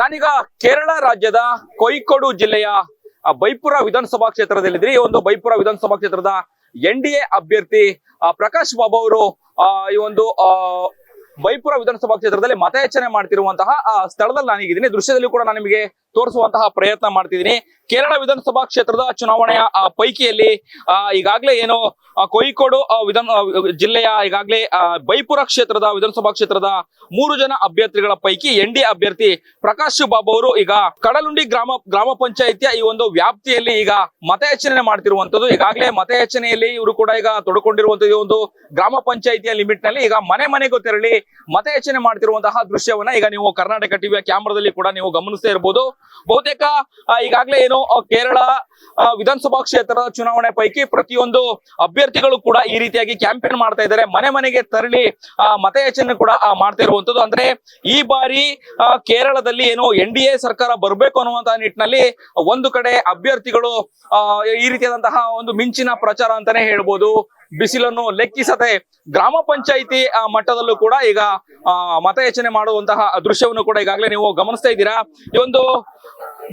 ನಾನೀಗ ಕೇರಳ ರಾಜ್ಯದ ಕೋಯಿಕೋಡು ಜಿಲ್ಲೆಯ ಬೈಪುರ ವಿಧಾನಸಭಾ ಕ್ಷೇತ್ರದಲ್ಲಿದ್ದೀನಿ. ಈ ಒಂದು ಬೈಪುರ ವಿಧಾನಸಭಾ ಕ್ಷೇತ್ರದ NDA ಅಭ್ಯರ್ಥಿ ಪ್ರಕಾಶ್ ಬಾಬು ಅವರು ಈ ಒಂದು ಬೈಪುರ ವಿಧಾನಸಭಾ ಕ್ಷೇತ್ರದಲ್ಲಿ ಮತಯಾಚನೆ ಮಾಡ್ತಿರುವಂತಹ ಸ್ಥಳದಲ್ಲಿ ನಾನೀಗಿದ್ದೀನಿ. ದೃಶ್ಯದಲ್ಲಿ ಕೂಡ ನಾನು ನಿಮಗೆ ತೋರಿಸುವಂತಹ ಪ್ರಯತ್ನ ಮಾಡ್ತಿದ್ದೀನಿ. ಕೇರಳ ವಿಧಾನಸಭಾ ಕ್ಷೇತ್ರದ ಚುನಾವಣೆಯ ಪೈಕಿಯಲ್ಲಿ ಈಗಾಗಲೇ ಏನು ಕೋಯಿಕೋಡು ಜಿಲ್ಲೆಯ ಈಗಾಗಲೇ ಬೈಪುರ ಕ್ಷೇತ್ರದ ವಿಧಾನಸಭಾ ಕ್ಷೇತ್ರದ 3 ಜನ ಅಭ್ಯರ್ಥಿಗಳ ಪೈಕಿ NDA ಅಭ್ಯರ್ಥಿ ಪ್ರಕಾಶ್ ಬಾಬು ಅವರು ಈಗ ಕಡಲುಂಡಿ ಗ್ರಾಮ ಪಂಚಾಯಿತಿಯ ಈ ಒಂದು ವ್ಯಾಪ್ತಿಯಲ್ಲಿ ಈಗ ಮತಯಾಚನೆ ಮಾಡ್ತಿರುವಂತದ್ದು. ಈಗಾಗಲೇ ಮತಯಾಚನೆಯಲ್ಲಿ ಇವರು ಕೂಡ ಈಗ ತೊಡಕೊಂಡಿರುವಂತದ್ದು ಈ ಒಂದು ಗ್ರಾಮ ಪಂಚಾಯಿತಿಯ ಲಿಮಿಟ್ ನಲ್ಲಿ ಈಗ ಮನೆಗೂ ತೆರಳಿ ಮತಯಾಚನೆ ಮಾಡ್ತಿರುವಂತಹ ದೃಶ್ಯವನ್ನ ಈಗ ನೀವು ಕರ್ನಾಟಕ ಟಿವಿಯ ಕ್ಯಾಮ್ರಾದಲ್ಲಿ ಕೂಡ ನೀವು ಗಮನಿಸ್ತಾ ಇರಬಹುದು. ಬಹುತೇಕ ಈಗಾಗಲೇ ಏನು ಕೇರಳ ವಿಧಾನಸಭಾ ಕ್ಷೇತ್ರದ ಚುನಾವಣೆ ಪೈಕಿ ಪ್ರತಿಯೊಂದು ಅಭ್ಯರ್ಥಿಗಳು ಕೂಡ ಈ ರೀತಿಯಾಗಿ ಕ್ಯಾಂಪೇನ್ ಮಾಡ್ತಾ ಇದ್ದಾರೆ. ಮನೆಗೆ ತೆರಳಿ ಮತಯಾಚನೆ ಕೂಡ ಮಾಡ್ತಾ ಇರುವಂತದ್ದು. ಅಂದ್ರೆ ಈ ಬಾರಿ ಕೇರಳದಲ್ಲಿ ಏನು NDA ಸರ್ಕಾರ ಬರಬೇಕು ಅನ್ನುವಂತಹ ನಿಟ್ಟಿನಲ್ಲಿ ಒಂದು ಕಡೆ ಅಭ್ಯರ್ಥಿಗಳು ಈ ರೀತಿಯಾದಂತಹ ಒಂದು ಮಿಂಚಿನ ಪ್ರಚಾರ ಅಂತಾನೆ ಹೇಳ್ಬೋದು. ಬಿಸಿಲನ್ನು ಲೆಕ್ಕಿಸದೆ ಗ್ರಾಮ ಪಂಚಾಯಿತಿ ಮಟ್ಟದಲ್ಲೂ ಕೂಡ ಈಗ ಮತಯಾಚನೆ ಮಾಡುವಂತಹ ದೃಶ್ಯವನ್ನು ಕೂಡ ಈಗಾಗಲೇ ನೀವು ಗಮನಿಸ್ತಾ ಇದ್ದೀರಾ. ಈ ಒಂದು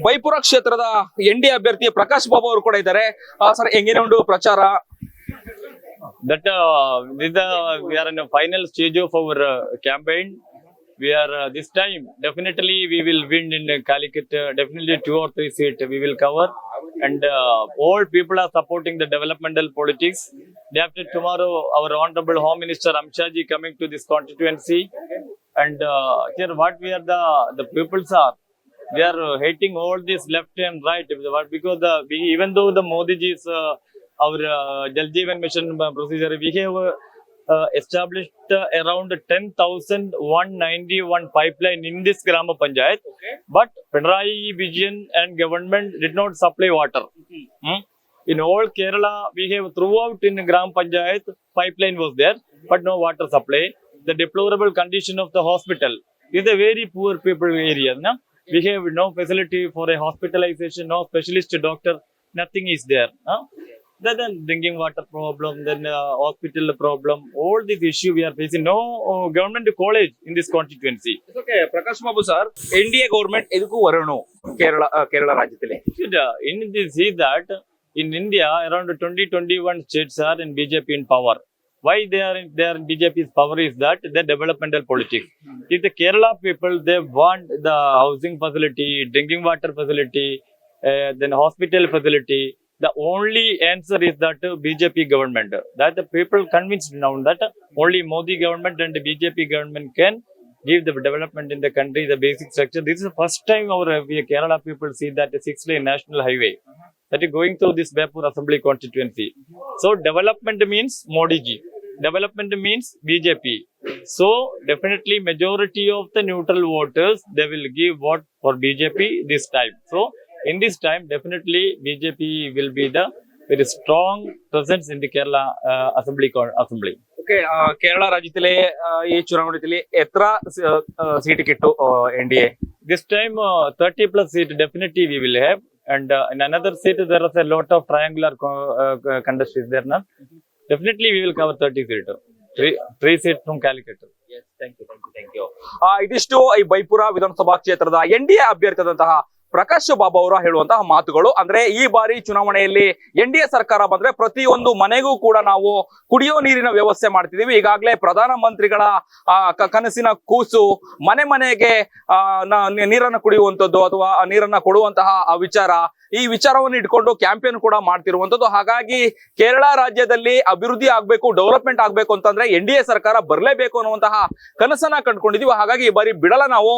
ಬೈಪುರ ಕ್ಷೇತ್ರದ NDA ಅಭ್ಯರ್ಥಿ ಪ್ರಕಾಶ್ ಬಾಬು ಅವರು ಕೂಡ ಇದ್ದಾರೆ. ಸರ್, ಹೆಂಗೇನೆ ಒಂದು ಪ್ರಚಾರ? We are in the final stage of our campaign. We are this time definitely we will win in Calicut. Definitely 2 or 3 seats we will cover, and all people are supporting the developmental politics. Day after tomorrow, our honorable Home Minister Amit Shah ji coming to this constituency, and here what we are the peoples are. They are hating all this left and right because even though the Modi ji is our Jal Jeevan Mission procedure, we have established around 10,191 pipeline in this Grama Panchayat, but Pinarayi Vijayan and government did not supply water. In all Kerala, we have throughout in Gram Panchayat, pipeline was there, but no water supply. The deplorable condition of the hospital is a very poor people area. No? We have no facility for a hospitalization, no specialist doctor, nothing is there. Then drinking water problem, then hospital problem, all these issues we are facing. No government college in this constituency. It's okay, Prakash Babu sir. NDA government edukku varanu Kerala rajyathile. In this see that in India around 20-21 states are in BJP in power. Why they are in BJP's power is that the developmental politics. If the Kerala people, they want the housing facility, drinking water facility, then hospital facility. The only answer is that BJP government. That the people convinced now that only Modi government and the BJP government can give the development in the country, the basic structure. This is the first time our Kerala people see that a 6-lane national highway that is going through this Bepur Assembly constituency. So development means Modi ji. Development means BJP. So definitely majority of the neutral voters, they will give vote for BJP this time. So in this time definitely BJP will be the very strong presence in the Kerala assembly. Okay, Kerala ರಾಜ್ಯದಲ್ಲಿ ಈ ಚುನಾವಣೆಯಲ್ಲಿ ಎತ್ರ seat ಕಿಟ್ಟು NDA? This time 30 plus seat definitely we will have, and in another seat there is a lot of triangular contest is there now. Definitely we will cover 30 seats. 3 seats from Calicut. Yes, thank you. ಇದಿಷ್ಟು ಈ ಬೈಪುರ ವಿಧಾನಸಭಾ ಕ್ಷೇತ್ರದ NDA ಅಭ್ಯರ್ಥಿಯಾದಂತಹ Prakash Babu ಅವರು ಹೇಳುವಂತಹ ಮಾತುಗಳು. ಅಂದ್ರೆ ಈ ಬಾರಿ ಚುನಾವಣೆಯಲ್ಲಿ NDA ಸರ್ಕಾರ ಬಂದ್ರೆ ಪ್ರತಿಯೊಂದು ಮನೆಗೂ ಕೂಡ ನಾವು ಕುಡಿಯೋ ನೀರಿನ ವ್ಯವಸ್ಥೆ ಮಾಡ್ತಿದೀವಿ. ಈಗಾಗಲೇ ಪ್ರಧಾನ ಮಂತ್ರಿಗಳ ಕನಸಿನ ಕೂಸು ಮನೆಗೆ ನೀರನ್ನು ಕುಡಿಯುವಂತದ್ದು ಅಥವಾ ನೀರನ್ನ ಕೊಡುವಂತಹ ವಿಚಾರ, ಈ ವಿಚಾರವನ್ನು ಇಟ್ಕೊಂಡು ಕ್ಯಾಂಪೇನ್ ಕೂಡ ಮಾಡ್ತಿರುವಂತದ್ದು. ಹಾಗಾಗಿ ಕೇರಳ ರಾಜ್ಯದಲ್ಲಿ ಅಭಿವೃದ್ಧಿ ಆಗ್ಬೇಕು, ಡೆವಲಪ್ಮೆಂಟ್ ಆಗ್ಬೇಕು ಅಂತಂದ್ರೆ NDA ಸರ್ಕಾರ ಬರ್ಲೇಬೇಕು ಅನ್ನುವಂತಹ ಕನಸನ್ನ ಕಂಡುಕೊಂಡಿದೀವಿ. ಹಾಗಾಗಿ ಈ ಬಾರಿ ಬಿಡಲ್ಲ ನಾವು.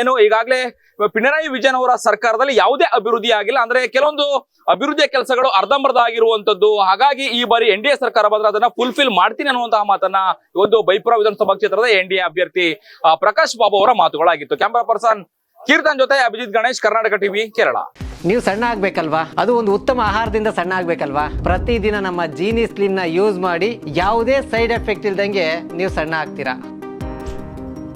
ಏನು ಈಗಾಗಲೇ ಪಿಣರಾಯಿ ವಿಜಯನ್ ಅವರ ಸರ್ಕಾರದಲ್ಲಿ ಯಾವುದೇ ಅಭಿವೃದ್ಧಿ ಆಗಿಲ್ಲ. ಅಂದ್ರೆ ಕೆಲವೊಂದು ಅಭಿವೃದ್ಧಿಯ ಕೆಲಸಗಳು ಅರ್ಧಂಬರ್ಧ ಆಗಿರುವಂತದ್ದು. ಹಾಗಾಗಿ ಈ ಬಾರಿ NDA ಸರ್ಕಾರ ಬಂದ್ರೆ ಅದನ್ನ ಫುಲ್ಫಿಲ್ ಮಾಡ್ತೀನಿ ಅನ್ನುವಂತಹ ಮಾತನ್ನ ಒಂದು ಬೈಪುರ ವಿಧಾನಸಭಾ ಕ್ಷೇತ್ರದ NDA ಅಭ್ಯರ್ಥಿ ಪ್ರಕಾಶ್ ಬಾಬು ಅವರ ಮಾತುಗಳಾಗಿತ್ತು. ಕ್ಯಾಮರಾ ಪರ್ಸನ್ ಕೀರ್ತನ್ ಜೊತೆ ಅಭಿಜಿತ್ ಗಣೇಶ್, ಕರ್ನಾಟಕ ಟಿವಿ, ಕೇರಳ. ನೀವು ಸಣ್ಣ ಆಗ್ಬೇಕಲ್ವಾ? ಅದು ಒಂದು ಉತ್ತಮ ಆಹಾರದಿಂದ ಸಣ್ಣ ಆಗ್ಬೇಕಲ್ವಾ? ಪ್ರತಿದಿನ ನಮ್ಮ ಜೀನಿ ಸ್ಲಿಮ್ ನ ಯೂಸ್ ಮಾಡಿ ಯಾವುದೇ ಸೈಡ್ ಎಫೆಕ್ಟ್ ಇಲ್ದಂಗೆ ನೀವು ಸಣ್ಣ ಆಗ್ತೀರಾ.